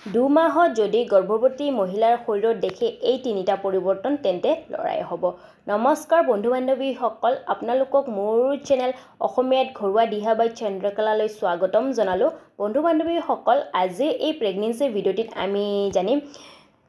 দুমাহত যদি গৰ্ভৱতী মহিলাৰ শৰীৰত দেখে এই তিনিটা পৰিৱৰ্তন তেন্তে লৰাই হ'ব। নমস্কাৰ বন্ধু বান্ধৱীসকল, আপোনালোকক মোৰ চেনেল অসমীয়াত ঘৰুৱা দিহা বাই চন্দ্ৰকলালৈ স্বাগতম জনালোঁ। বন্ধু বান্ধৱীসকল, আজিৰ এই প্ৰেগনেন্সি ভিডিঅ'টিত আমি জানিম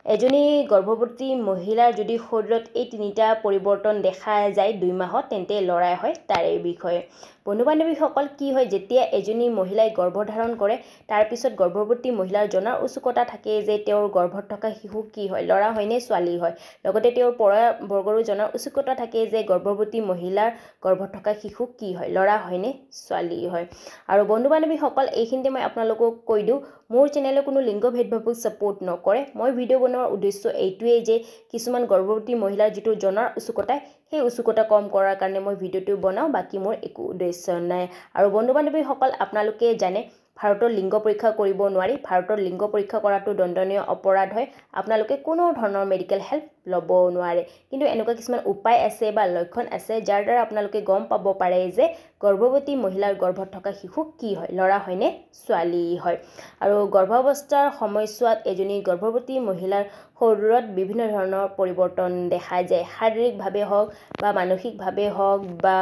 এজনী গৰ্ভৱতী মহিলাৰ যদি শৰীৰত এই তিনিটা পৰিৱৰ্তন দেখা যায় 2 মাহত তেন্তে লৰাই হয় তাৰে বিষয়ে। বন্ধু বান্ধৱীসকল, কি হয় যেতিয়া এজনী মহিলাই গৰ্ভধাৰণ কৰে তাৰ পিছত গৰ্ভৱতী মহিলাৰ জনাৰ উৎসুকতা থাকে যে তেওঁৰ গৰ্ভত থকা শিশু কি হয়, ল'ৰা হয় নে ছোৱালী হয়। লগতে তেওঁৰ পৰিয়ালবৰ্গৰো জনাৰ উৎসুকতা থাকে যে গৰ্ভৱতী মহিলাৰ গৰ্ভত থকা শিশু কি হয়, ল'ৰা হয় নে ছোৱালী হয়। আৰু বন্ধু বান্ধৱীসকল, এইখিনিতে মই আপোনালোকক কৈ দিওঁ, মোৰ চেনেলে কোনো লিংগ ভেদভাৱক ছাপোৰ্ট নকৰে। মই ভিডিঅ' বনোৱাৰ উদ্দেশ্য এইটোৱেই যে কিছুমান গৰ্ভৱতী মহিলাৰ যিটো জনাৰ উৎসুকতা সেই উৎসুকতা কম কৰাৰ কাৰণে মই ভিডিঅ'টো বনাওঁ, বাকী মোৰ একো উদ্দেশ্য নাই। আৰু বন্ধু বান্ধৱীসকল, আপোনালোকে জানে ভাৰতৰ লিংগ পৰীক্ষা কৰিব নোৱাৰি। ভাৰতৰ লিংগ পৰীক্ষা কৰাটো দণ্ডনীয় অপৰাধ হয়। আপোনালোকে কোনো ধৰণৰ মেডিকেল হেল্প ল'ব নোৱাৰে। কিন্তু এনেকুৱা কিছুমান উপায় আছে বা লক্ষণ আছে যাৰ দ্বাৰা আপোনালোকে গম পাব পাৰে যে গৰ্ভৱতী মহিলাৰ গৰ্ভত থকা শিশু কি হয়, ল'ৰা হয় নে ছোৱালী হয়। আৰু গৰ্ভাৱস্থাৰ সময়ছোৱাত এজনী গৰ্ভৱতী মহিলাৰ শৰীৰত বিভিন্ন ধৰণৰ পৰিৱৰ্তন দেখা যায়। শাৰীৰিকভাৱে হওক বা মানসিকভাৱে হওক বা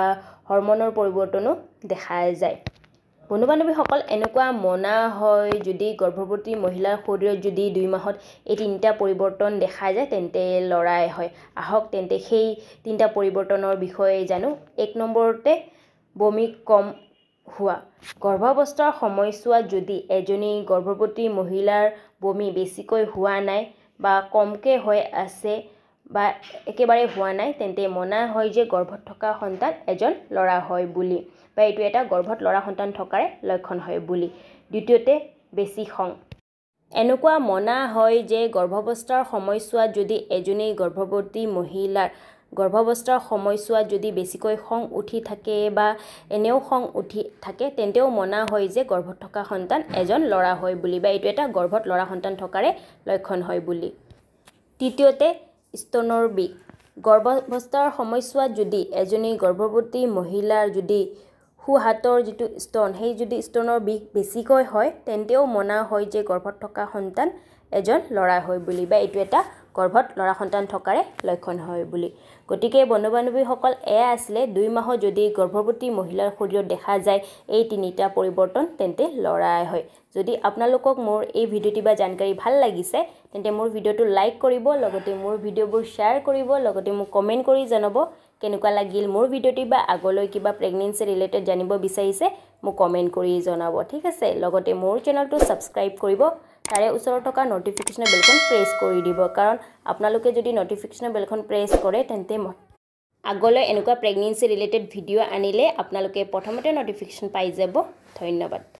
হৰমনৰ পৰিৱৰ্তনো দেখা যায়। বন্ধু বান্ধৱীসকল, এনেকুৱা মনা হয় যদি গৰ্ভৱতী মহিলাৰ শৰীৰত যদি 2 মাহত এই তিনিটা পৰিৱৰ্তন দেখা যায় তেন্তে লৰাই হয়। আহক তেন্তে সেই তিনিটা পৰিৱৰ্তনৰ বিষয়ে জানো। 1 নম্বৰতে বমি কম হোৱা। গৰ্ভাৱস্থাৰ সময়ছোৱাত যদি এজনী গৰ্ভৱতী মহিলাৰ বমি বেছিকৈ হোৱা নাই বা কমকৈ হৈ আছে বা একেবাৰে হোৱা নাই তেন্তে মনা হয় যে গৰ্ভত থকা সন্তান এজন ল'ৰা হয় বুলি, বা এইটো এটা গৰ্ভত ল'ৰা সন্তান থকাৰে লক্ষণ হয় বুলি। দ্বিতীয়তে বেছি খং। এনেকুৱা মনা হয় যে গৰ্ভাৱস্থাৰ সময়ছোৱাত যদি এজনী গৰ্ভৱতী মহিলাৰ গৰ্ভাৱস্থাৰ সময়ছোৱাত যদি বেছিকৈ খং উঠি থাকে বা এনেও খং উঠি থাকে তেন্তেও মনা হয় যে গৰ্ভত থকা সন্তান এজন ল'ৰা হয় বুলি, বা এইটো এটা গৰ্ভত ল'ৰা সন্তান থকাৰে লক্ষণ হয় বুলি। তৃতীয়তে স্তনৰ বিষ। গৰ্ভাৱস্থাৰ সময়ছোৱাত যদি এজনী গৰ্ভৱতী মহিলাৰ যদি সোঁহাতৰ যিটো স্তন সেই যদি স্তনৰ বিষ বেছিকৈ হয় তেন্তেও মনা হয় যে গৰ্ভত থকা সন্তান এজন ল'ৰা হয় বুলি, বা এইটো এটা গৰ্ভত ল'ৰা সন্তান থকাৰে লক্ষণ হয় বুলি। গতিকে বন্ধু বান্ধৱীসকল, এয়া আছিলে 2 মাহত যদি গৰ্ভৱতী মহিলাৰ শৰীৰত দেখা যায় এই তিনিটা পৰিৱৰ্তন তেন্তে লৰাই হয়। যদি আপোনালোকক মোৰ এই ভিডিঅ'টি বা জানকাৰী ভাল লাগিছে তেন্তে মোৰ ভিডিঅ'টো লাইক কৰিব, লগতে মোৰ ভিডিঅ'বোৰ শ্বেয়াৰ কৰিব, লগতে মোক কমেণ্ট কৰি জনাব কেনেকুৱা লাগিল মোৰ ভিডিঅ'টি, বা আগলৈ কিবা প্ৰেগনেন্সি ৰিলেটেড জানিব বিচাৰিছে মোক কমেণ্ট কৰি জনাব, ঠিক আছে। লগতে মোৰ চেনেলটো ছাবস্ক্ৰাইব কৰিব, তাৰে ওচৰত থকা নটিফিকেশ্যনৰ বেলখন প্ৰেছ কৰি দিব, কাৰণ আপোনালোকে যদি নটিফিকেশ্যনৰ বেলখন প্ৰেছ কৰে তেন্তে আগলৈ এনেকুৱা প্ৰেগনেন্সি ৰিলেটেড ভিডিঅ' আনিলে আপোনালোকে প্ৰথমতে নটিফিকেশ্যন পাই যাব। ধন্যবাদ।